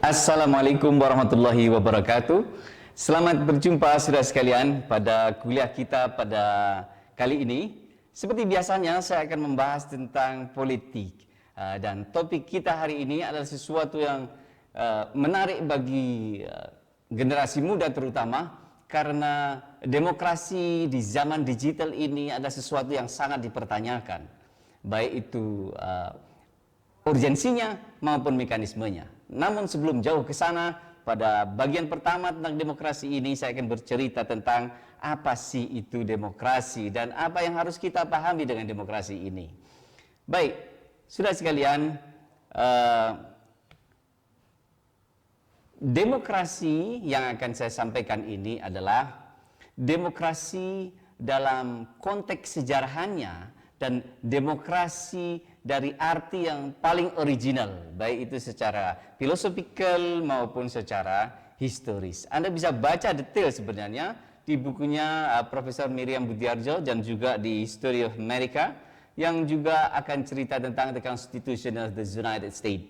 Assalamualaikum warahmatullahi wabarakatuh. Selamat berjumpa saudara sekalian pada kuliah kita pada kali ini. Seperti biasanya saya akan membahas tentang politik. Dan topik kita hari ini adalah sesuatu yang menarik bagi generasi muda terutama, karena demokrasi di zaman digital ini adalah sesuatu yang sangat dipertanyakan, baik itu urgensinya maupun mekanismenya. Namun sebelum jauh ke sana, pada bagian pertama tentang demokrasi ini saya akan bercerita tentang apa sih itu demokrasi dan apa yang harus kita pahami dengan demokrasi ini. Baik, sudah sekalian, demokrasi yang akan saya sampaikan ini adalah demokrasi dalam konteks sejarahnya dan demokrasi dari arti yang paling original, baik itu secara filosofikal maupun secara historis. Anda bisa baca detail sebenarnya di bukunya Profesor Miriam Budiarjo dan juga di History of America yang juga akan cerita tentang the Constitution of the United States.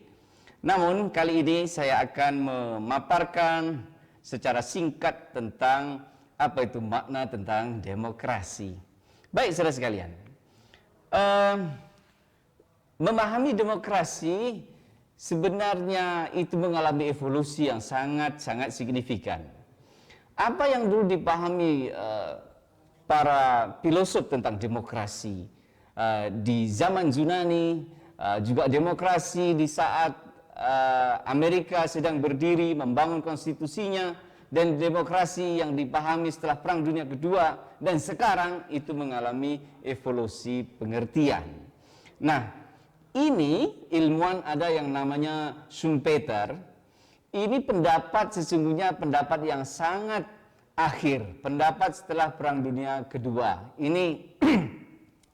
Namun kali ini saya akan memaparkan secara singkat tentang apa itu makna tentang demokrasi. Baik, saudara sekalian. Memahami demokrasi sebenarnya itu mengalami evolusi yang sangat-sangat signifikan. Apa yang dulu dipahami para filosof tentang demokrasi di zaman Yunani, juga demokrasi di saat Amerika sedang berdiri membangun konstitusinya, dan demokrasi yang dipahami setelah Perang Dunia Kedua, dan sekarang itu mengalami evolusi pengertian. Nah, ini ilmuwan ada yang namanya Schumpeter. Ini pendapat sesungguhnya pendapat yang sangat akhir, pendapat setelah Perang Dunia Kedua. Ini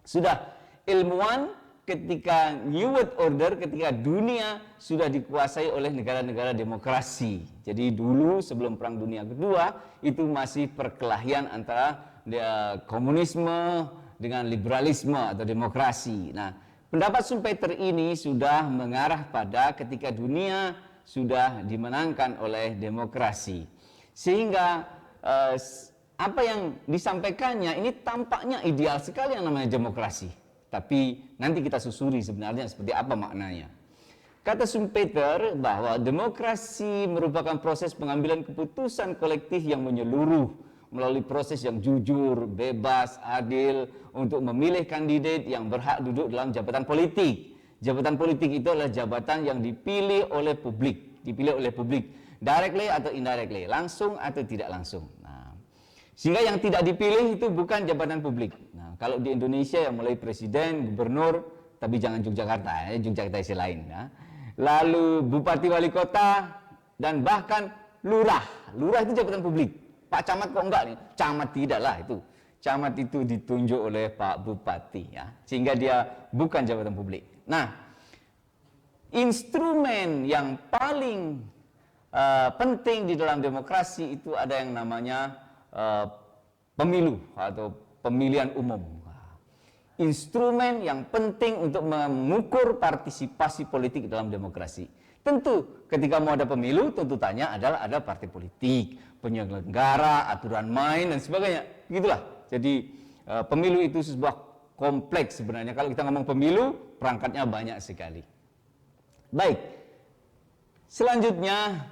sudah ilmuwan ketika New World Order, ketika dunia sudah dikuasai oleh negara-negara demokrasi. Jadi dulu sebelum Perang Dunia Kedua itu masih perkelahian antara komunisme dengan liberalisme atau demokrasi. Nah, pendapat Schumpeter ini sudah mengarah pada ketika dunia sudah dimenangkan oleh demokrasi. Sehingga apa yang disampaikannya ini tampaknya ideal sekali yang namanya demokrasi. Tapi nanti kita susuri sebenarnya seperti apa maknanya. Kata Schumpeter bahwa demokrasi merupakan proses pengambilan keputusan kolektif yang menyeluruh melalui proses yang jujur, bebas, adil untuk memilih kandidat yang berhak duduk dalam jabatan politik. Jabatan politik itu adalah jabatan yang dipilih oleh publik, directly atau indirectly, langsung atau tidak langsung. Nah, sehingga yang tidak dipilih itu bukan jabatan publik. Nah, kalau di Indonesia yang mulai presiden, gubernur, tapi jangan Yogyakarta, Yogyakarta isi lain. Ya. Lalu bupati, wali kota, dan bahkan lurah. Lurah itu jabatan publik. Pak Camat kok enggak nih? Camat tidaklah itu. Camat itu ditunjuk oleh Pak Bupati, ya. Sehingga dia bukan jabatan publik. Nah, instrumen yang paling penting di dalam demokrasi itu ada yang namanya pemilu atau pemilihan umum. Instrumen yang penting untuk mengukur partisipasi politik dalam demokrasi. Tentu ketika mau ada pemilu, tuntutannya adalah ada partai politik, penyelenggara, aturan main dan sebagainya. Gitulah. Jadi pemilu itu sebuah kompleks sebenarnya. Kalau kita ngomong pemilu, perangkatnya banyak sekali. Baik. Selanjutnya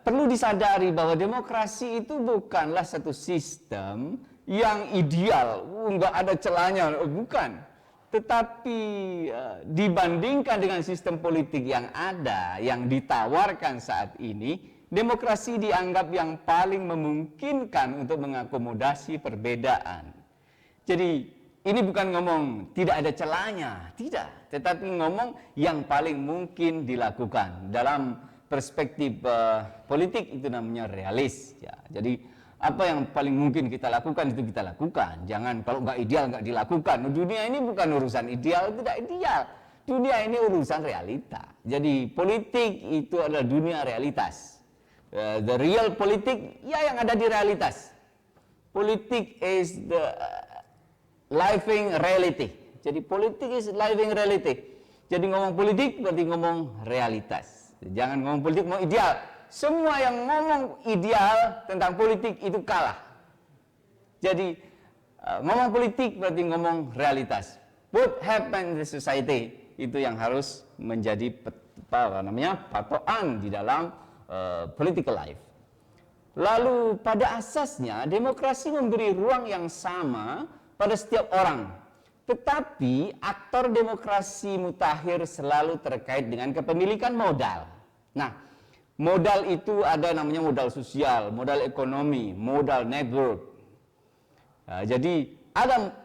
perlu disadari bahwa demokrasi itu bukanlah satu sistem yang ideal, nggak ada celahnya, bukan. Tetapi dibandingkan dengan sistem politik yang ada, yang ditawarkan saat ini, demokrasi dianggap yang paling memungkinkan untuk mengakomodasi perbedaan. Jadi ini bukan ngomong tidak ada celahnya, tidak. Tetapi ngomong yang paling mungkin dilakukan. Dalam perspektif politik itu namanya realis. Ya. Jadi apa yang paling mungkin kita lakukan itu kita lakukan. Jangan kalau nggak ideal nggak dilakukan. Dunia ini bukan urusan ideal, tidak ideal. Dunia ini urusan realita. Jadi politik itu adalah dunia realitas. The real politik ya yang ada di realitas. Politik is the living reality. Jadi politik is living reality. Jadi ngomong politik berarti ngomong realitas. Jangan ngomong politik, mau ideal. Semua yang ngomong ideal tentang politik itu kalah. Jadi ngomong politik berarti ngomong realitas. What happen in the society itu yang harus menjadi patokan di dalam political life. Lalu pada asasnya demokrasi memberi ruang yang sama pada setiap orang. Tetapi aktor demokrasi mutakhir selalu terkait dengan kepemilikan modal. Nah, modal itu ada namanya modal sosial, modal ekonomi, modal network. Nah, jadi ada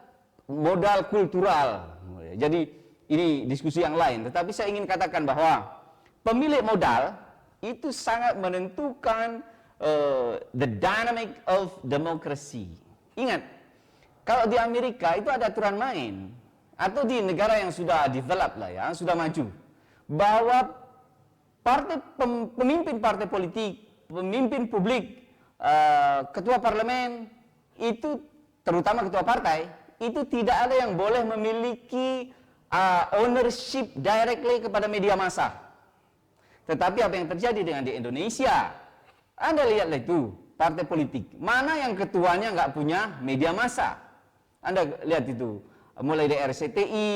modal kultural. Jadi ini diskusi yang lain. Tetapi saya ingin katakan bahwa pemilik modal itu sangat menentukan the dynamic of democracy. Ingat, kalau di Amerika itu ada aturan main, atau di negara yang sudah develop lah ya, sudah maju, bahwa pemimpin partai politik, pemimpin publik, ketua parlemen itu, terutama ketua partai, itu tidak ada yang boleh memiliki ownership directly kepada media massa. Tetapi apa yang terjadi dengan di Indonesia? Anda lihatlah itu partai politik, mana yang ketuanya nggak punya media massa? Anda lihat itu, mulai dari RCTI,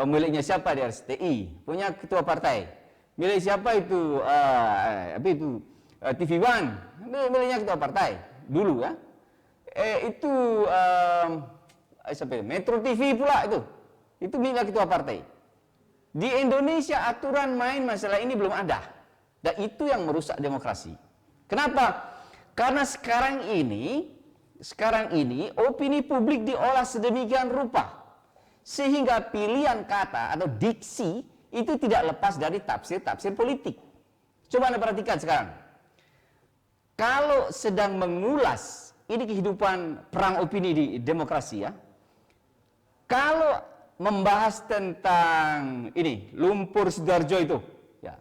miliknya siapa di RCTI? Punya ketua partai. Milik siapa itu? TV One, miliknya ketua partai dulu ya. Metro TV pula itu milik ketua partai. Di Indonesia aturan main masalah ini belum ada, dan itu yang merusak demokrasi. Kenapa? Karena sekarang ini opini publik diolah sedemikian rupa sehingga pilihan kata atau diksi itu tidak lepas dari tafsir-tafsir politik. Coba Anda perhatikan sekarang. Kalau sedang mengulas ini kehidupan perang opini di demokrasi ya. Kalau membahas tentang ini lumpur Sidoarjo itu ya.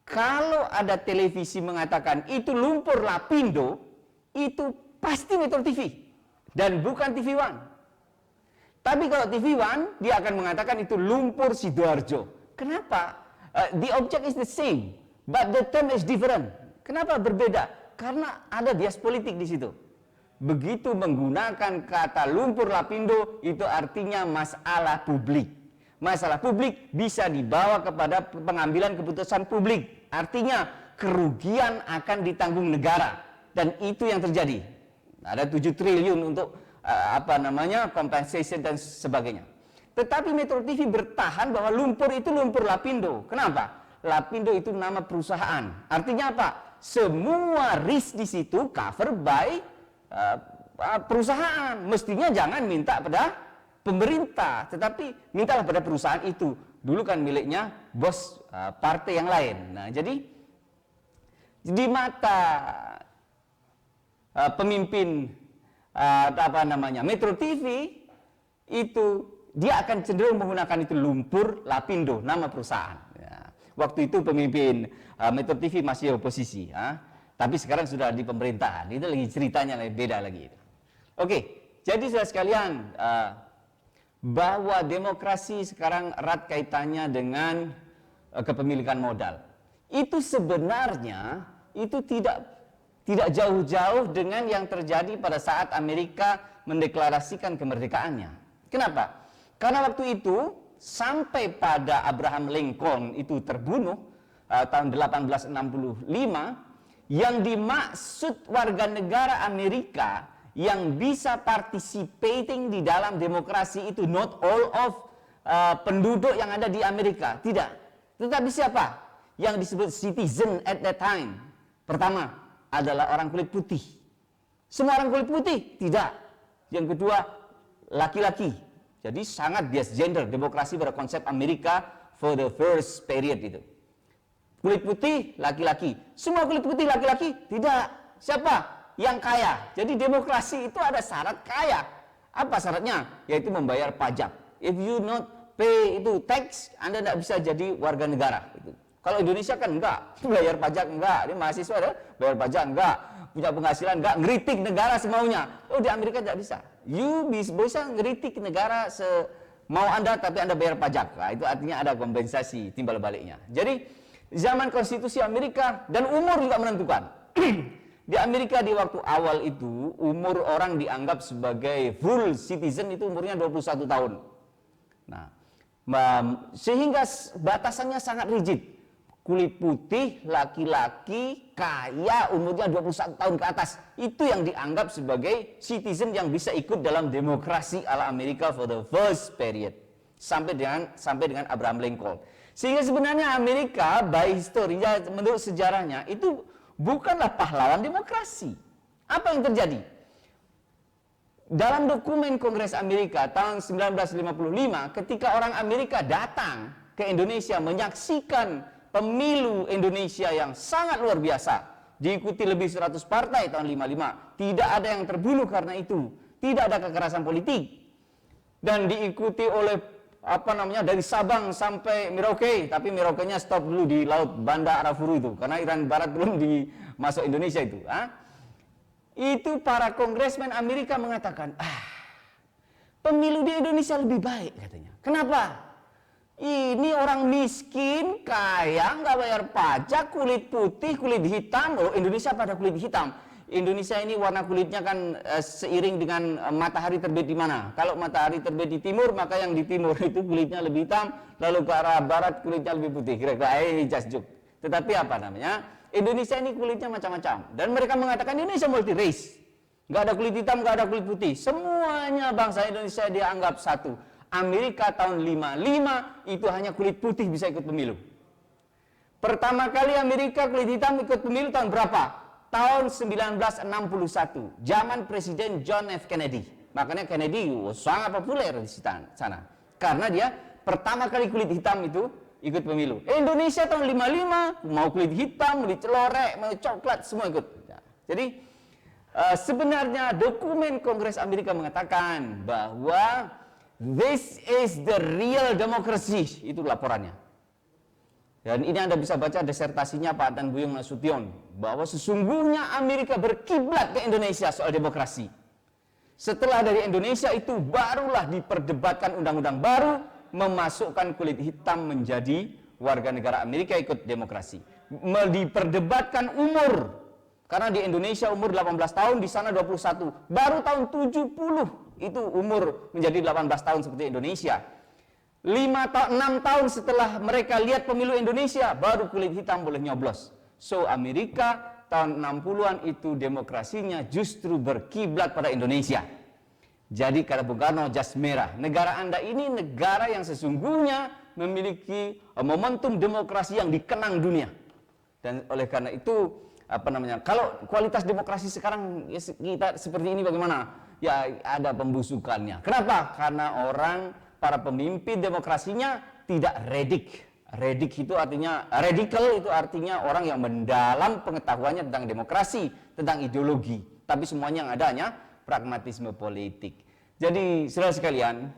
Kalau ada televisi mengatakan itu lumpur Lapindo, itu pasti Metro TV dan bukan TV One. Tapi kalau TV One dia akan mengatakan itu lumpur Sidoarjo. Kenapa? The object is the same, but the term is different. Kenapa berbeda? Karena ada bias politik di situ. Begitu menggunakan kata lumpur Lapindo itu artinya masalah publik. Masalah publik bisa dibawa kepada pengambilan keputusan publik. Artinya kerugian akan ditanggung negara, dan itu yang terjadi. Ada 7 triliun untuk compensation dan sebagainya. Tetapi Metro TV bertahan bahwa lumpur itu lumpur Lapindo. Kenapa? Lapindo itu nama perusahaan. Artinya apa? Semua risk di situ cover by perusahaan. Mestinya jangan minta pada pemerintah, tetapi mintalah pada perusahaan itu. Dulu kan miliknya bos partai yang lain. Nah, jadi di mata pemimpin Metro TV itu dia akan cenderung menggunakan itu lumpur Lapindo, nama perusahaan. Ya. Waktu itu pemimpin Metro TV masih oposisi, tapi sekarang sudah di pemerintahan. Itu lagi ceritanya beda lagi. Oke, jadi saudara sekalian, bahwa demokrasi sekarang erat kaitannya dengan kepemilikan modal. Itu sebenarnya itu tidak jauh-jauh dengan yang terjadi pada saat Amerika mendeklarasikan kemerdekaannya. Kenapa? Karena waktu itu sampai pada Abraham Lincoln itu terbunuh tahun 1865, yang dimaksud warga negara Amerika yang bisa participating di dalam demokrasi itu not all of penduduk yang ada di Amerika, tidak. Tetapi siapa yang disebut citizen at that time? Pertama adalah orang kulit putih. Semua orang kulit putih? Tidak. Yang kedua, laki-laki. Jadi sangat bias gender, demokrasi pada konsep Amerika for the first period itu. Kulit putih, laki-laki. Semua kulit putih laki-laki? Tidak. Siapa? Yang kaya. Jadi demokrasi itu ada syarat kaya. Apa syaratnya? Yaitu membayar pajak. If you not pay itu tax, Anda tidak bisa jadi warga negara. Kalau Indonesia kan enggak, bayar pajak enggak. Ini mahasiswa ada bayar pajak enggak, punya penghasilan enggak, ngeritik negara semaunya. Oh, di Amerika tidak bisa. You bisa ngeritik negara semau Anda, tapi Anda bayar pajak. Nah, itu artinya ada kompensasi timbal baliknya. Jadi zaman konstitusi Amerika, dan umur juga menentukan. Di Amerika di waktu awal itu, umur orang dianggap sebagai full citizen itu umurnya 21 tahun. Nah, sehingga batasannya sangat rigid. Kulit putih, laki-laki, kaya, umurnya 21 tahun ke atas. Itu yang dianggap sebagai citizen yang bisa ikut dalam demokrasi ala Amerika for the first period. Sampai dengan Abraham Lincoln. Sehingga sebenarnya Amerika, by historinya, menurut sejarahnya, itu bukanlah pahlawan demokrasi. Apa yang terjadi? Dalam dokumen Kongres Amerika tahun 1955, ketika orang Amerika datang ke Indonesia menyaksikan pemilu Indonesia yang sangat luar biasa, diikuti lebih 100 partai tahun 55, tidak ada yang terbunuh karena itu, tidak ada kekerasan politik, dan diikuti oleh dari Sabang sampai Merauke, tapi Merauke-nya stop dulu di Laut Banda Arafuru itu, karena Iran Barat belum masuk Indonesia itu. Itu para kongresmen Amerika mengatakan, pemilu di Indonesia lebih baik katanya. Kenapa? Ini orang miskin, kaya, nggak bayar pajak, kulit putih, kulit hitam. Oh, Indonesia pada kulit hitam. Indonesia ini warna kulitnya kan seiring dengan matahari terbit di mana. Kalau matahari terbit di timur, maka yang di timur itu kulitnya lebih hitam, lalu ke arah barat kulitnya lebih putih. Kira-kira just joke. Tetapi apa namanya? Indonesia ini kulitnya macam-macam. Dan mereka mengatakan Indonesia multi race. Nggak ada kulit hitam, nggak ada kulit putih. Semuanya bangsa Indonesia dianggap satu. Amerika tahun 55 itu hanya kulit putih bisa ikut pemilu. Pertama kali Amerika kulit hitam ikut pemilu tahun berapa? Tahun 1961, zaman Presiden John F. Kennedy. Makanya Kennedy sangat populer di sana. Karena dia pertama kali kulit hitam itu ikut pemilu. Indonesia tahun 55, mau kulit hitam, kulit celorek, mau coklat, semua ikut. Jadi sebenarnya dokumen Kongres Amerika mengatakan bahwa this is the real democracy. Itu laporannya. Dan ini Anda bisa baca disertasinya Pak Dan Buyung Nasution, bahwa sesungguhnya Amerika berkiblat ke Indonesia soal demokrasi. Setelah dari Indonesia itu barulah diperdebatkan undang-undang baru memasukkan kulit hitam menjadi warga negara Amerika ikut demokrasi. Diperdebatkan umur. Karena di Indonesia umur 18 tahun, di sana 21. Baru tahun 70 itu umur menjadi 18 tahun seperti Indonesia. 6 tahun setelah mereka lihat pemilu Indonesia, baru kulit hitam boleh nyoblos. So, Amerika tahun 60-an itu demokrasinya justru berkiblat pada Indonesia. Jadi kata Bung Karno, jas merah. Negara Anda ini negara yang sesungguhnya memiliki momentum demokrasi yang dikenang dunia. Dan oleh karena itu, kalau kualitas demokrasi sekarang kita seperti ini bagaimana? Ya ada pembusukannya. Kenapa? Karena para pemimpin demokrasinya tidak redik. Redik itu artinya, radikal itu artinya orang yang mendalam pengetahuannya tentang demokrasi, tentang ideologi. Tapi semuanya yang adanya pragmatisme politik. Jadi saudara sekalian,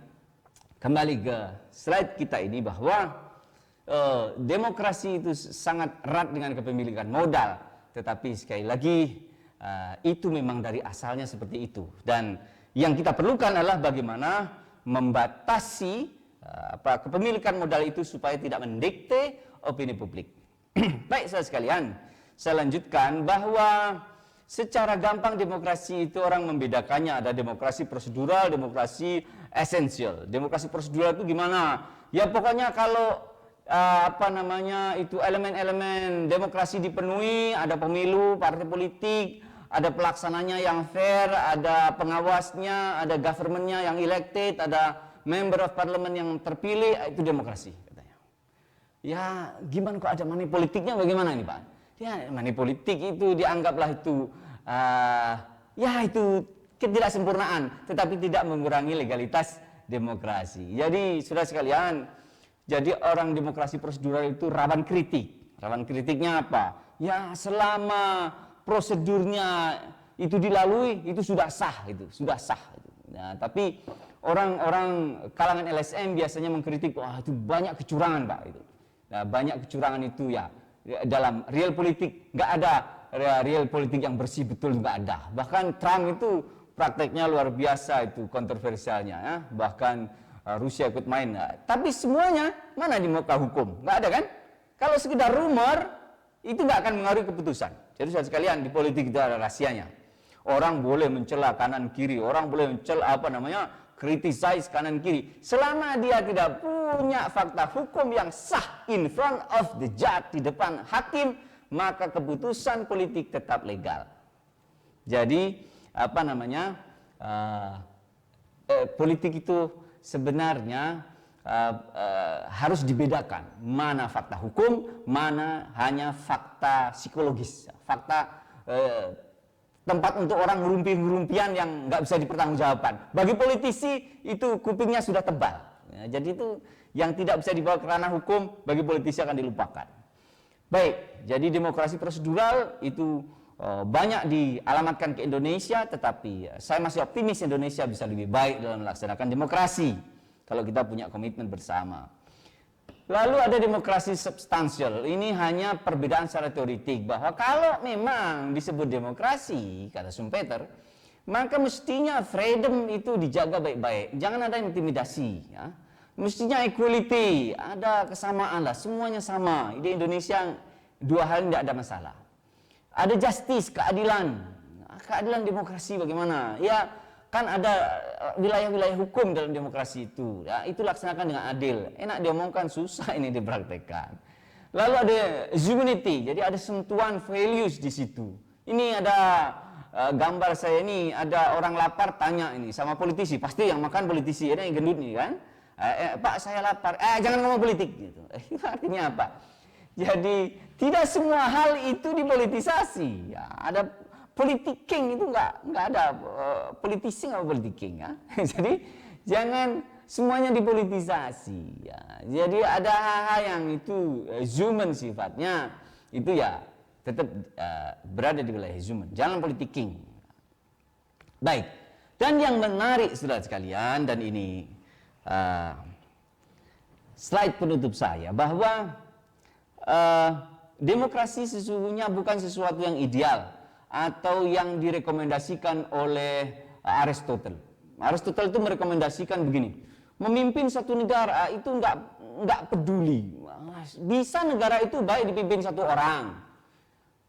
kembali ke slide kita ini bahwa demokrasi itu sangat erat dengan kepemilikan modal. Tetapi sekali lagi, itu memang dari asalnya seperti itu. Dan yang kita perlukan adalah bagaimana membatasi kepemilikan modal itu supaya tidak mendikte opini publik. Baik saudara sekalian, saya lanjutkan bahwa secara gampang demokrasi itu orang membedakannya, ada demokrasi prosedural, demokrasi esensial. Demokrasi prosedural itu gimana? Ya pokoknya kalau itu elemen-elemen demokrasi dipenuhi, ada pemilu, partai politik, ada pelaksananya yang fair, ada pengawasnya, ada governmentnya yang elected, ada member of parliament yang terpilih, itu demokrasi katanya. Ya gimana kok ada money politiknya, bagaimana ini Pak? Ya money politik itu dianggaplah itu itu ketidaksempurnaan, tetapi tidak mengurangi legalitas demokrasi. Jadi saudara sekalian, jadi orang demokrasi prosedural itu rawan kritik. Rawan kritiknya apa? Ya selama prosedurnya itu dilalui, itu sudah sah, Nah, tapi orang-orang kalangan LSM biasanya mengkritik, wah itu banyak kecurangan Pak. Nah, banyak kecurangan itu ya dalam real politik nggak ada real politik yang bersih betul, nggak ada. Bahkan Trump itu prakteknya luar biasa itu kontroversialnya, ya. Bahkan Rusia ikut main. Nah, tapi semuanya mana di muka hukum? Nggak ada kan? Kalau sekedar rumor, itu nggak akan mengaruhi keputusan. Jadi saudara sekalian, di politik itu ada rahasianya. Orang boleh mencela kanan kiri, orang boleh mencela criticize kanan kiri. Selama dia tidak punya fakta hukum yang sah in front of the judge, di depan hakim, maka keputusan politik tetap legal. Jadi politik itu sebenarnya harus dibedakan mana fakta hukum, mana hanya fakta psikologis, fakta tempat untuk orang ngerumpi-ngerumpian yang nggak bisa dipertanggungjawabkan. Bagi politisi itu kupingnya sudah tebal. Ya, jadi itu yang tidak bisa dibawa ke ranah hukum bagi politisi akan dilupakan. Baik, jadi demokrasi prosedural itu banyak dialamatkan ke Indonesia, tetapi saya masih optimis Indonesia bisa lebih baik dalam melaksanakan demokrasi kalau kita punya komitmen bersama. Lalu ada demokrasi substansial. Ini hanya perbedaan secara teoritik, bahwa kalau memang disebut demokrasi, kata Schumpeter, maka mestinya freedom itu dijaga baik-baik. Jangan ada intimidasi. Ya. Mestinya equality, ada kesamaan lah, semuanya sama. Di Indonesia dua hal tidak ada masalah. Ada justice, keadilan. Keadilan demokrasi bagaimana? Ya, kan ada wilayah-wilayah hukum dalam demokrasi itu. Ya, itu laksanakan dengan adil. Enak diomongkan, susah ini dipraktekkan. Lalu ada humanity, jadi ada sentuhan values di situ. Ini ada gambar saya ini, ada orang lapar tanya ini sama politisi, pasti yang makan politisi, ini yang gendut nih kan. Pak saya lapar, jangan ngomong politik gitu. Itu artinya apa? Jadi tidak semua hal itu dipolitisasi. Ya, ada politiking itu nggak ada, politisi nggak politiking ya. Jadi jangan semuanya dipolitisasi. Ya. Jadi ada hal-hal yang itu human sifatnya, itu ya tetap berada di wilayah human. Jangan politiking. Baik. Dan yang menarik saudara sekalian, dan ini slide penutup saya, bahwa demokrasi sesungguhnya bukan sesuatu yang ideal atau yang direkomendasikan oleh Aristotle. Aristotle itu merekomendasikan begini, memimpin satu negara itu nggak peduli. Bisa negara itu baik dipimpin satu orang.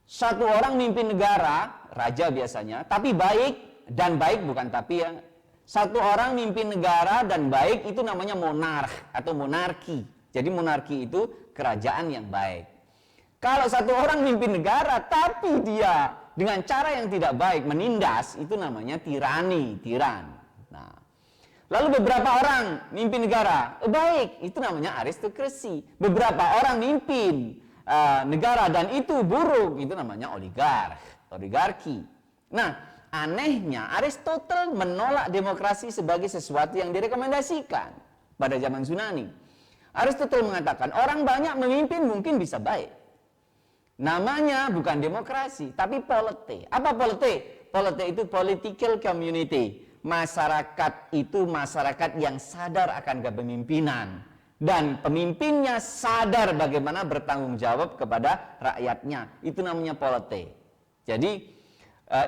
Satu orang mimpin negara, raja biasanya, tapi baik, dan baik bukan tapi ya. Satu orang mimpin negara dan baik itu namanya monark atau monarki. Jadi monarki itu kerajaan yang baik. Kalau satu orang mimpin negara tapi dia dengan cara yang tidak baik menindas, itu namanya tirani, tiran. Nah, lalu beberapa orang mimpin negara baik, itu namanya aristokrasi. Beberapa orang mimpin negara dan itu buruk, itu namanya oligarki. Nah, anehnya Aristotle menolak demokrasi sebagai sesuatu yang direkomendasikan pada zaman Yunani. Aristotle mengatakan orang banyak memimpin mungkin bisa baik. Namanya bukan demokrasi, tapi polite. Apa polite? Polite itu political community. Masyarakat itu masyarakat yang sadar akan kepemimpinan. Dan pemimpinnya sadar bagaimana bertanggung jawab kepada rakyatnya. Itu namanya polite. Jadi,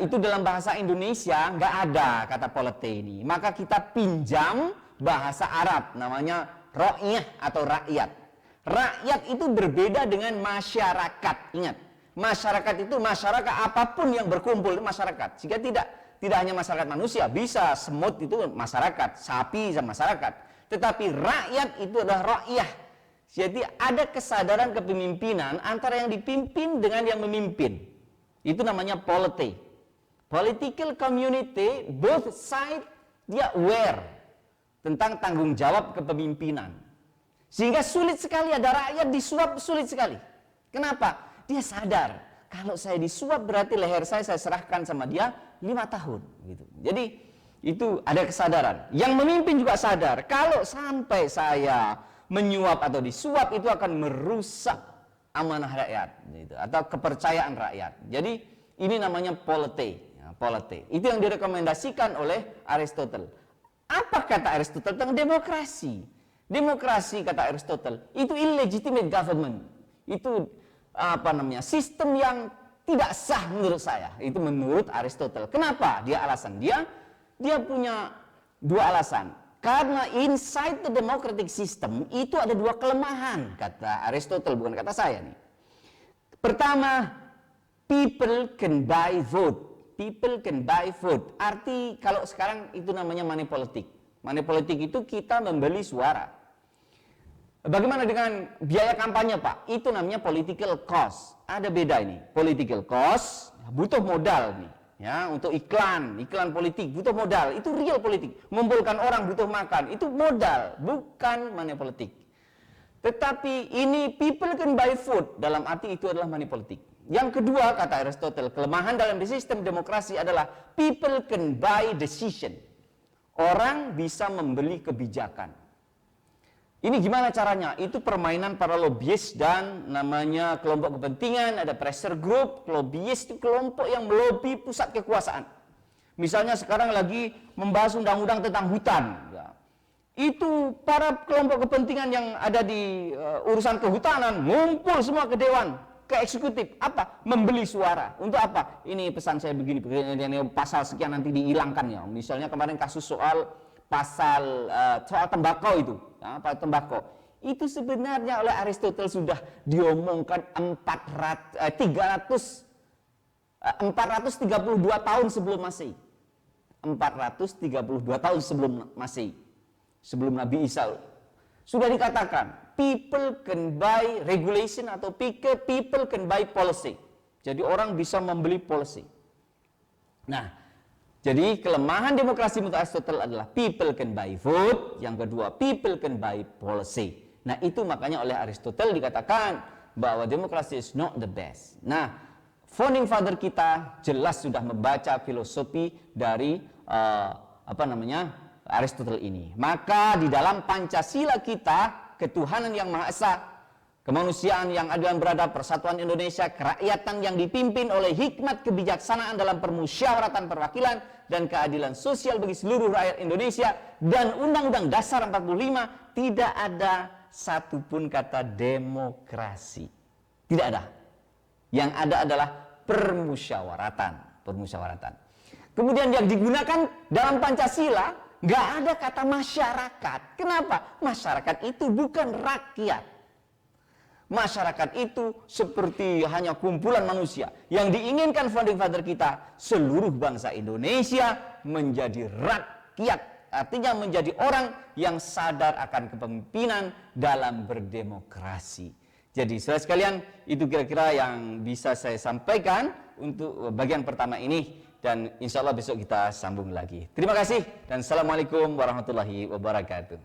itu dalam bahasa Indonesia nggak ada kata polite ini. Maka kita pinjam bahasa Arab, namanya ro'iyah atau rakyat. Rakyat itu berbeda dengan masyarakat. Ingat, masyarakat itu masyarakat apapun yang berkumpul itu masyarakat. Jika tidak hanya masyarakat manusia, bisa semut itu masyarakat, sapi sama masyarakat. Tetapi rakyat itu adalah ra'iyah. Jadi ada kesadaran kepemimpinan antara yang dipimpin dengan yang memimpin. Itu namanya polity. Political community, both side dia aware tentang tanggung jawab kepemimpinan. Sehingga sulit sekali ada rakyat disuap, sulit sekali. Kenapa? Dia sadar, kalau saya disuap berarti leher saya serahkan sama dia 5 tahun. Gitu. Jadi itu ada kesadaran. Yang memimpin juga sadar, kalau sampai saya menyuap atau disuap itu akan merusak amanah rakyat. Gitu, atau kepercayaan rakyat. Jadi ini namanya polity. Polity. Itu yang direkomendasikan oleh Aristotle. Apa kata Aristotle tentang demokrasi? Demokrasi kata Aristotle itu illegitimate government. Itu sistem yang tidak sah menurut saya. Itu menurut Aristotle. Kenapa? Dia punya 2 alasan. Karena inside the democratic system itu ada dua kelemahan, kata Aristotle, bukan kata saya nih. Pertama, people can buy vote. People can buy vote. Arti kalau sekarang itu namanya money politik. Money politik itu kita membeli suara. Bagaimana dengan biaya kampanye, Pak? Itu namanya political cost. Ada beda ini. Political cost butuh modal nih. Ya, untuk iklan politik butuh modal, itu real politik. Mengumpulkan orang butuh makan, itu modal, bukan money politik. Tetapi ini people can buy food, dalam arti itu adalah money politik. Yang kedua, kata Aristotle, kelemahan dalam sistem demokrasi adalah people can buy decision. Orang bisa membeli kebijakan. Ini gimana caranya? Itu permainan para lobbyis dan namanya kelompok kepentingan, ada pressure group. Lobbyis itu kelompok yang melobi pusat kekuasaan. Misalnya sekarang lagi membahas undang-undang tentang hutan. Ya. Itu para kelompok kepentingan yang ada di urusan kehutanan ngumpul semua ke dewan, ke eksekutif. Apa? Membeli suara. Untuk apa? Ini pesan saya begini, pasal sekian nanti dihilangkan ya. Misalnya kemarin kasus soal pasal tembakau itu, tembakau itu sebenarnya oleh Aristotle sudah diomongkan 432 tahun sebelum Masehi. 432 tahun sebelum Masehi, sebelum Nabi Isa sudah dikatakan people can buy regulation atau people can buy policy. Jadi orang bisa membeli policy. Nah, jadi kelemahan demokrasi menurut Aristotle adalah people can buy vote, yang kedua people can buy policy. Nah, itu makanya oleh Aristotle dikatakan bahwa demokrasi is not the best. Nah, founding father kita jelas sudah membaca filosofi dari Aristotle ini. Maka di dalam Pancasila kita, ketuhanan yang Maha Esa, kemanusiaan yang adil dan beradab, persatuan Indonesia, kerakyatan yang dipimpin oleh hikmat kebijaksanaan dalam permusyawaratan perwakilan dan keadilan sosial bagi seluruh rakyat Indonesia, dan Undang-Undang Dasar 45 tidak ada satupun kata demokrasi. Tidak ada. Yang ada adalah permusyawaratan. Kemudian yang digunakan dalam Pancasila nggak ada kata masyarakat. Kenapa? Masyarakat itu bukan rakyat. Masyarakat itu seperti hanya kumpulan manusia. Yang diinginkan founding father kita, seluruh bangsa Indonesia menjadi rakyat. Artinya menjadi orang yang sadar akan kepemimpinan dalam berdemokrasi. Jadi saudara sekalian, itu kira-kira yang bisa saya sampaikan untuk bagian pertama ini. Dan insya Allah besok kita sambung lagi. Terima kasih dan assalamualaikum warahmatullahi wabarakatuh.